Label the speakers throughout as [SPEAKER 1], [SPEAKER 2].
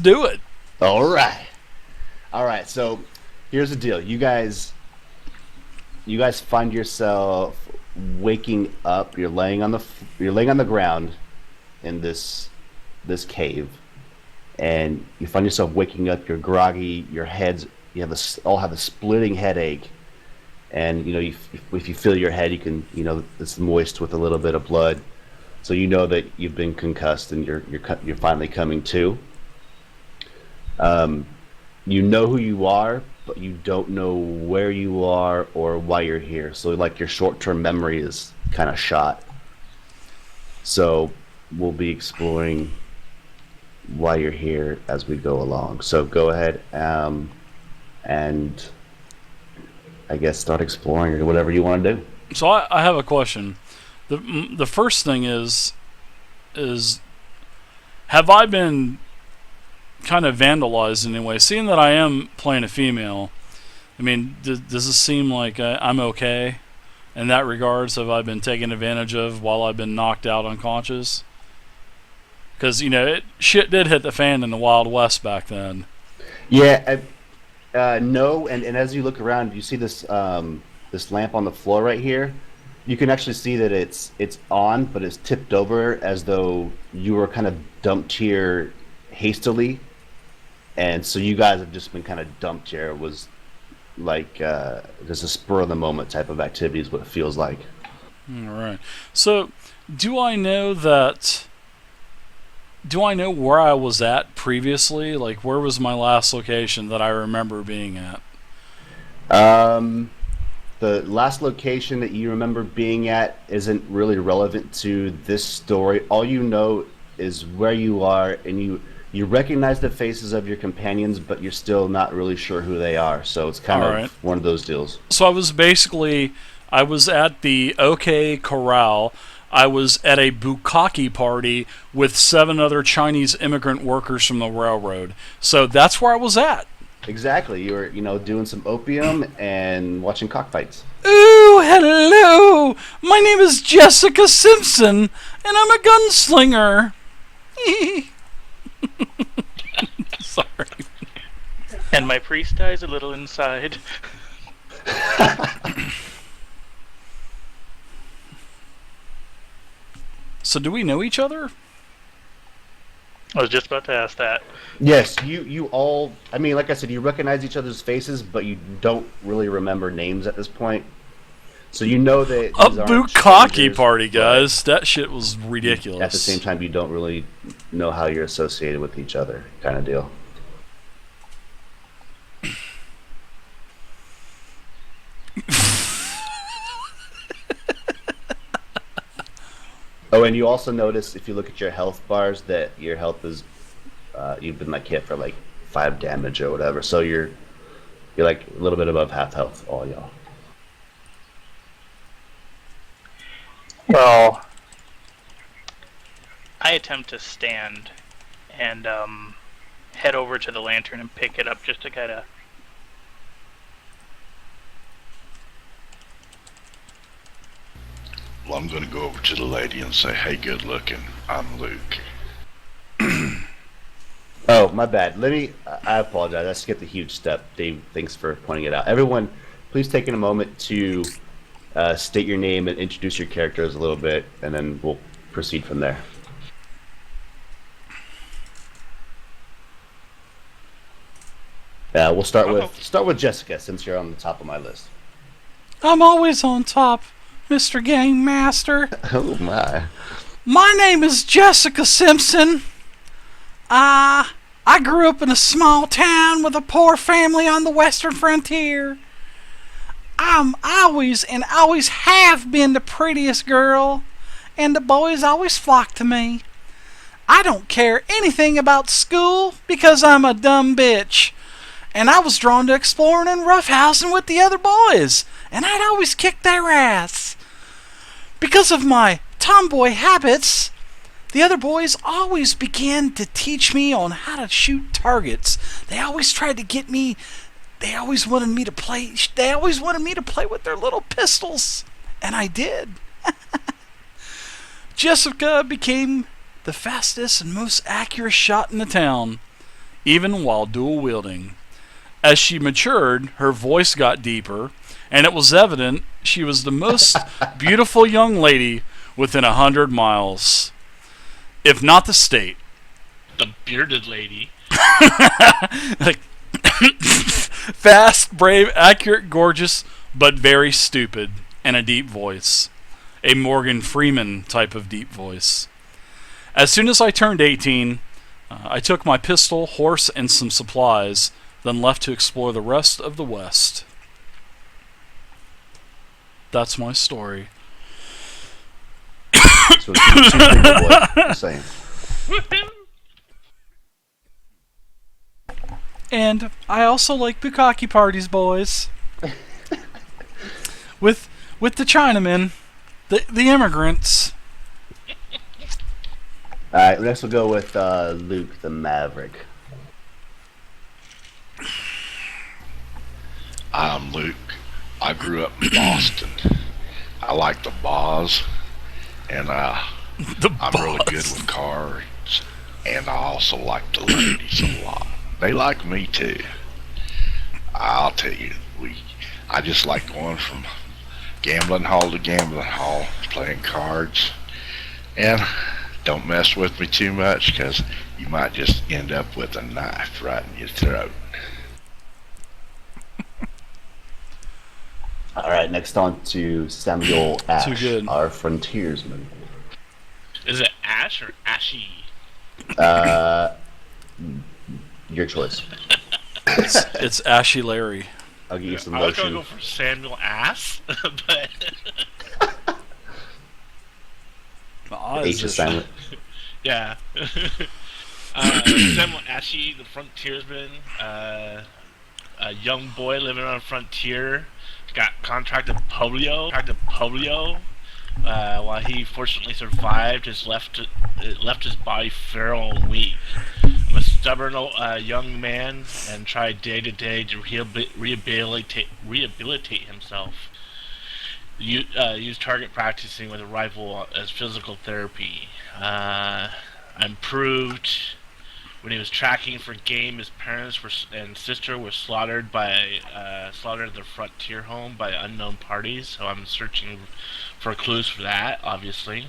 [SPEAKER 1] do it.
[SPEAKER 2] All right. All right. So here's the deal. You guys find yourself waking up. You're laying on the ground in this cave, and you find yourself waking up. You're groggy. Your heads. You have all have a splitting headache, and if you feel your head, you can it's moist with a little bit of blood, so you know that you've been concussed and you're finally coming to. You know who you are, but you don't know where you are or why you're here. So like your short-term memory is kind of shot. So we'll be exploring why you're here as we go along. So go ahead and I guess start exploring or whatever you want to do.
[SPEAKER 1] So I have a question. The first thing is have I been kind of vandalized in any way? Seeing that I am playing a female, I mean, does this seem like I'm okay in that regards? Have I been taken advantage of while I've been knocked out unconscious? Because shit did hit the fan in the Wild West back then.
[SPEAKER 2] Yeah, no, and as you look around, you see this this lamp on the floor right here. You can actually see that it's on, but it's tipped over as though you were kind of dumped here hastily. And so you guys have just been kind of dumped here. It was like just a spur of the moment type of activity is what it feels like.
[SPEAKER 1] All right. So do I know where I was at previously? Like, where was my last location that I remember being at?
[SPEAKER 2] The last location that you remember being at isn't really relevant to this story. All you know is where you are, and you recognize the faces of your companions, but you're still not really sure who they are. So it's kind of one of those deals.
[SPEAKER 1] So I was at the OK Corral. I was at a bukkake party with 7 other Chinese immigrant workers from the railroad. So that's where I was at.
[SPEAKER 2] Exactly. You were, doing some opium and watching cockfights.
[SPEAKER 1] Ooh, hello! My name is Jessica Simpson, and I'm a gunslinger. Sorry.
[SPEAKER 3] And my priest dies a little inside.
[SPEAKER 1] So do we know each other?
[SPEAKER 3] I was just about to ask that.
[SPEAKER 2] Yes, you all, I mean, like I said, you recognize each other's faces, but you don't really remember names at this point. So you know that
[SPEAKER 1] a bukkake party, guys. That shit was ridiculous.
[SPEAKER 2] At the same time, you don't really know how you're associated with each other, kind of deal. Oh, and you also notice if you look at your health bars that your health is you've been hit for 5 damage or whatever. So you're like a little bit above half health, all y'all.
[SPEAKER 3] Well, I attempt to stand and head over to the lantern and pick it up just to kind of...
[SPEAKER 4] Well, I'm going to go over to the lady and say, hey, good looking, I'm Luke.
[SPEAKER 2] Oh, my bad. I apologize. I skipped a huge step. Dave, thanks for pointing it out. Everyone, please take a moment to state your name and introduce your characters a little bit, and then we'll proceed from there. We'll start with Jessica, since you're on the top of my list.
[SPEAKER 1] I'm always on top, Mr. Game Master.
[SPEAKER 2] Oh my.
[SPEAKER 1] My name is Jessica Simpson. I grew up in a small town with a poor family on the western frontier. I'm always and always have been the prettiest girl, and the boys always flock to me. I don't care anything about school because I'm a dumb bitch, and I was drawn to exploring and roughhousing with the other boys, and I'd always kick their ass. Because of my tomboy habits, the other boys always began to teach me on how to shoot targets. They always tried to get me. They always wanted me to play with their little pistols, and I did. Jessica became the fastest and most accurate shot in the town.
[SPEAKER 5] even while dual wielding. As she matured, her voice got deeper, and it was evident she was the most beautiful young lady within 100 miles, if not the state.
[SPEAKER 6] The bearded lady.
[SPEAKER 5] Like, fast, brave, accurate, gorgeous, but very stupid, and a deep voice. A Morgan Freeman type of deep voice. As soon as I turned 18, I took my pistol, horse, and some supplies, then left to explore the rest of the West. That's my story.
[SPEAKER 2] So it's super good boy. Just saying.
[SPEAKER 1] And I also like bukkake parties, boys. with the Chinamen, the immigrants.
[SPEAKER 2] All right, next we'll go with Luke the Maverick.
[SPEAKER 4] I'm Luke. I grew up in Boston. I like the bars, and I'm really good with cars, and I also like the ladies a lot. They like me too. I'll tell you, I just like going from gambling hall to gambling hall, playing cards, and don't mess with me too much, because you might just end up with a knife right in your throat.
[SPEAKER 2] All right, next on to Samuel Ash,
[SPEAKER 5] Too good.
[SPEAKER 2] our frontiersman.
[SPEAKER 6] Is it Ash or Ashy?
[SPEAKER 2] Your choice.
[SPEAKER 5] It's Ashy Larry.
[SPEAKER 2] I'll give you some
[SPEAKER 6] I was gonna
[SPEAKER 2] lotion.
[SPEAKER 6] go for Samuel Ass, but
[SPEAKER 2] H is silent.
[SPEAKER 6] yeah. Samuel Ashy, the frontiersman, a young boy living on a frontier, got contracted polio. While he fortunately survived, it left his body feral and weak. I'm a stubborn young man and tried day to day to rehabilitate himself. Use target practicing with a rifle as physical therapy. I improved. When he was tracking for game, his parents and sister were slaughtered at their frontier home by unknown parties. So I'm searching for clues for that, obviously.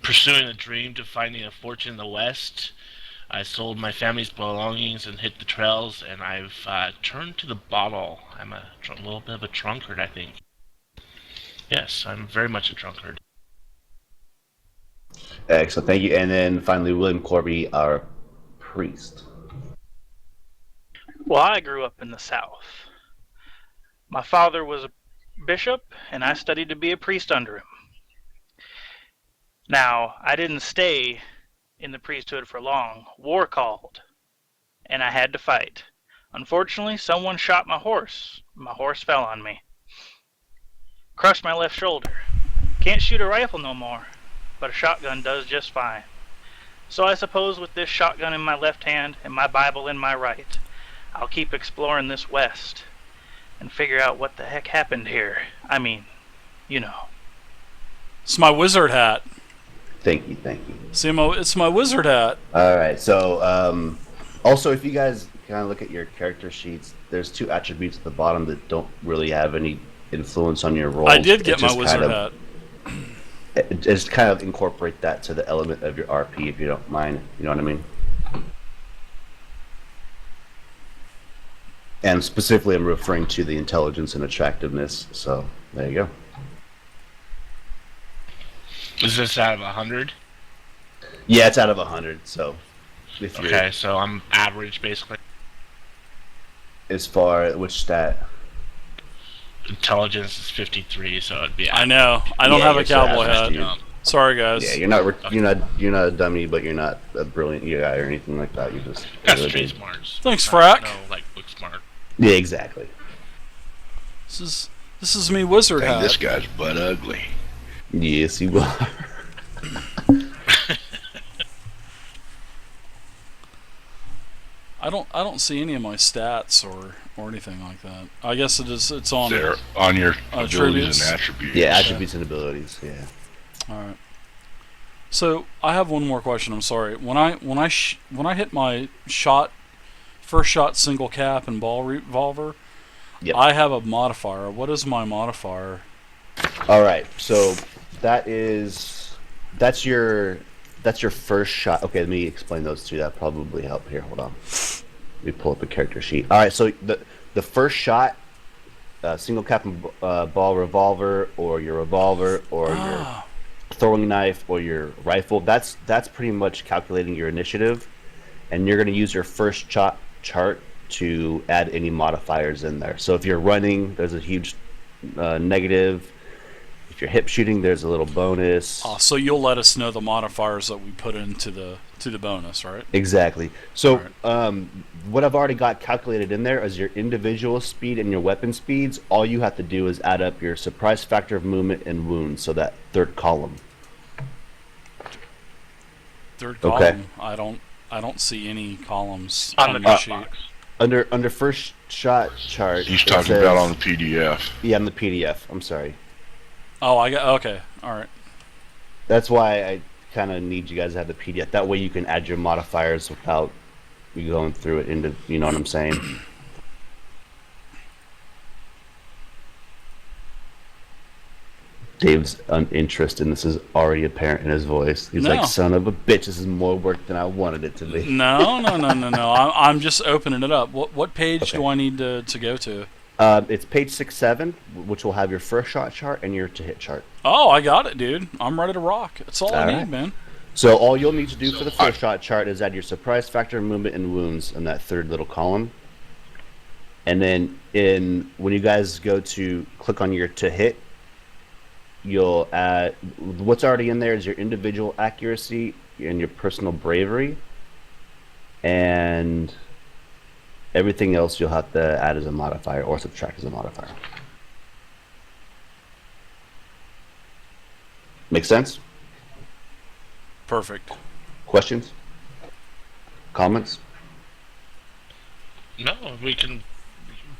[SPEAKER 6] Pursuing a dream to finding a fortune in the West, I sold my family's belongings and hit the trails, and I've turned to the bottle. I'm a little bit of a drunkard, I think. Yes, I'm very much a drunkard.
[SPEAKER 2] Excellent, thank you. And then finally, William Corby, our priest.
[SPEAKER 3] Well, I grew up in the South. My father was a bishop, and I studied to be a priest under him. Now, I didn't stay in the priesthood for long. War called, and I had to fight. Unfortunately, someone shot my horse. My horse fell on me. Crushed my left shoulder. Can't shoot a rifle no more, but a shotgun does just fine. So I suppose with this shotgun in my left hand and my Bible in my right, I'll keep exploring this West and figure out what the heck happened here. I mean, you know.
[SPEAKER 5] It's my wizard hat.
[SPEAKER 2] Thank you.
[SPEAKER 5] See, it's my wizard hat.
[SPEAKER 2] All right, so also if you guys kind of look at your character sheets, there's 2 attributes at the bottom that don't really have any influence on your roles.
[SPEAKER 5] I did get my wizard hat.
[SPEAKER 2] Just kind of incorporate that to the element of your RP if you don't mind. You know what I mean? And specifically, I'm referring to the intelligence and attractiveness. So there you go.
[SPEAKER 6] Is this out of 100?
[SPEAKER 2] Yeah, it's out of 100. So if you're
[SPEAKER 6] Okay, so I'm average, basically.
[SPEAKER 2] as far which stat?
[SPEAKER 6] Intelligence is 53, so it'd be.
[SPEAKER 5] I know. I don't
[SPEAKER 2] Yeah,
[SPEAKER 5] have a
[SPEAKER 2] you're so
[SPEAKER 5] cowboy
[SPEAKER 2] average,
[SPEAKER 5] hat.
[SPEAKER 2] dude.
[SPEAKER 5] Sorry, guys.
[SPEAKER 2] Yeah, you're not a dummy, but you're not a brilliant guy or anything like that. You just
[SPEAKER 6] Got street smarts.
[SPEAKER 5] Thanks,
[SPEAKER 6] Not-
[SPEAKER 5] Frack.
[SPEAKER 6] No, like book smart.
[SPEAKER 2] Yeah, exactly.
[SPEAKER 5] This is me wizard
[SPEAKER 4] Dang,
[SPEAKER 5] hat.
[SPEAKER 4] this guy's butt ugly.
[SPEAKER 2] Yes, you are.
[SPEAKER 5] I don't see any of my stats or anything like that. I guess it's on.
[SPEAKER 4] They're on your abilities
[SPEAKER 5] Attributes.
[SPEAKER 4] and attributes.
[SPEAKER 2] Yeah, attributes and abilities. Yeah.
[SPEAKER 5] All right. So I have one more question. I'm sorry. When I hit my first shot single cap and ball revolver,
[SPEAKER 2] Yep.
[SPEAKER 5] I have a modifier. What is my modifier?
[SPEAKER 2] All right, so that's your first shot. Okay, let me explain those two. That probably help. Here, hold on. Let me pull up the character sheet. All right, so the first shot, single cap and ball revolver, or your revolver, or your throwing knife, or your rifle. That's pretty much calculating your initiative, and you're going to use your first chart to add any modifiers in there. So if you're running, there's a huge negative. If you're hip shooting, there's a little bonus.
[SPEAKER 5] So you'll let us know the modifiers that we put into the bonus, right?
[SPEAKER 2] Exactly. So
[SPEAKER 5] Right.
[SPEAKER 2] what I've already got calculated in there is your individual speed and your weapon speeds. All you have to do is add up your surprise factor of movement and wounds, so that third column.
[SPEAKER 5] Third
[SPEAKER 2] Okay.
[SPEAKER 5] column. I don't see any columns
[SPEAKER 3] On the
[SPEAKER 5] the
[SPEAKER 3] top
[SPEAKER 5] sheet.
[SPEAKER 3] box.
[SPEAKER 2] Under first shot chart.
[SPEAKER 4] He's
[SPEAKER 2] it
[SPEAKER 4] talking
[SPEAKER 2] says-
[SPEAKER 4] about on the PDF.
[SPEAKER 2] Yeah, on the PDF. I'm sorry.
[SPEAKER 5] Oh, I got okay. All right.
[SPEAKER 2] That's why I kind of need you guys to have the PDF. That way you can add your modifiers without you going through it into. You know what I'm saying? Dave's uninterest in this is already apparent in his voice. He's
[SPEAKER 5] No.
[SPEAKER 2] like, "Son of a bitch, this is more work than I wanted it to be."
[SPEAKER 5] No. I'm just opening it up. What page
[SPEAKER 2] Okay.
[SPEAKER 5] do I need to go to?
[SPEAKER 2] It's page 6-7, which will have your first shot chart and your to hit chart.
[SPEAKER 5] Oh, I got it, dude. I'm ready to rock. That's all I
[SPEAKER 2] All
[SPEAKER 5] need,
[SPEAKER 2] right.
[SPEAKER 5] man.
[SPEAKER 2] So all you'll need to do for the first shot chart is add your surprise factor, movement, and wounds in that third little column. And then when you guys go to click on your to hit, you'll add what's already in there is your individual accuracy and your personal bravery, and everything else you'll have to add as a modifier or subtract as a modifier. Make sense?
[SPEAKER 5] Perfect.
[SPEAKER 2] Questions? Comments?
[SPEAKER 6] No, we can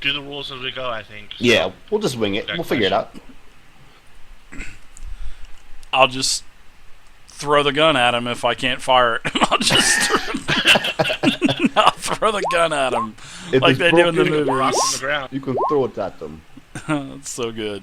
[SPEAKER 6] do the rules as we go, I think. So-
[SPEAKER 2] Yeah, we'll just wing it.
[SPEAKER 6] That
[SPEAKER 2] We'll figure it out.
[SPEAKER 5] I'll just throw the gun at him if I can't fire it. I'll throw the gun at him
[SPEAKER 2] If
[SPEAKER 5] like
[SPEAKER 2] it's
[SPEAKER 5] they do in the
[SPEAKER 2] broken,
[SPEAKER 6] Rocks
[SPEAKER 5] movies.
[SPEAKER 6] on the ground.
[SPEAKER 2] you can throw it at them.
[SPEAKER 5] That's so good.